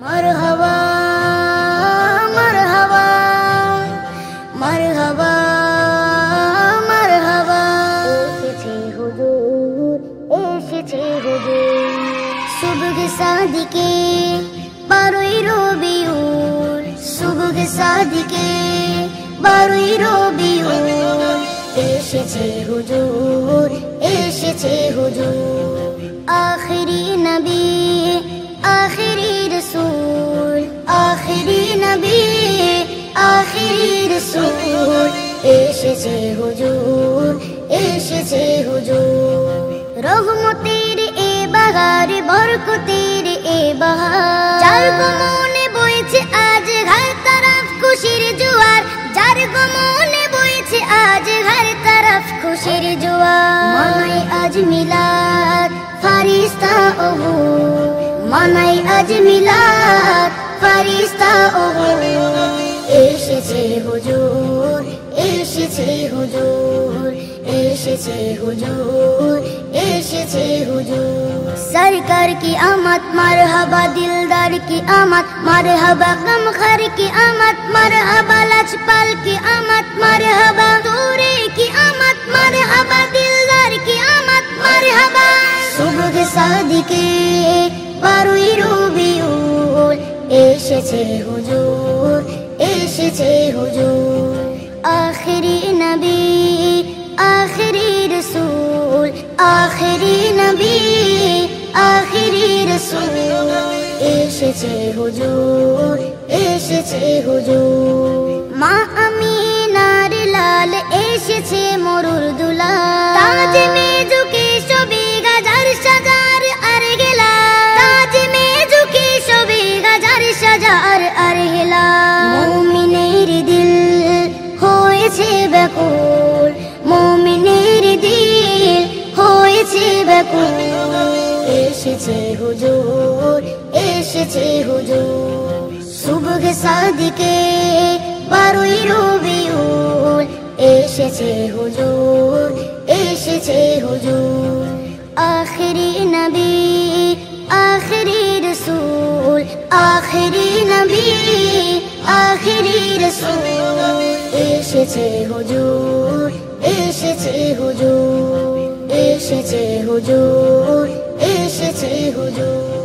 मरहबा मरहबा मरहबा मरहबा एसेছে হুজুর এসেছে হুজুর সুবহ সাদিকে 12ই রবিউল সুবহ সাদিকে 12ই রবিউল এসেছে হুজুর এসেছে হুজুর आखिरी नबी आखिरी रसूल आखिरी नबी आखिरी रसूल एशेछे हुजूर एशेछे हुजूर रहमतेर ए बागार बरकतेर ए बहार जार गमने बोइछे आज हर तरफ खुशिर जुआर जार गमने बोइछे आज हर तरफ खुशिर जुआर मनाई आज मिलाद फरिश्ता ओहो मनाई आज मिलाद फरिश्ता ओहो एशेछे हुजूर एशेछे हुजूर एशेछे हुजूर एशेछे हुजूर सरकार की आमद मरहबा दिलदार की आमद मरहबा गमखर की आमद मरहबा लजपाल की आमद मरहबा तूरे की आमद मरहबा दिलदार की आमद मरहबा सुबह सादिके 12ই রবিউল এসেছে হুজুর এসেছে হুজুর आखिरी नबी आखिरी रसूल आखिरी नबी आखिरी रसूल एशेछे हुजूर एशेछे हुजूर मा आमिनार लाल एशेछे मरुर दुलाल ताज में झुके शोभे गाजार साजार আর গেলা তাজ में झुके शोभे गाजार साजार আর গেলা মুমিনের দিল হয়েছে ব্যাকুল মুমিনের দিল হয়েছে ব্যাকুল এসেছে হুজুর এসেছে হুজুর সুবহ সাদিকে 12ই রবিউল এসেছে হুজুর এসেছে হুজুর आखिरी नबी आखिरी रसूल आखिरी नबी आखिरी रसूल एशेछे हुजूर एशेछे हुजूर एशेछे हुजूर एशेछे हुजूर।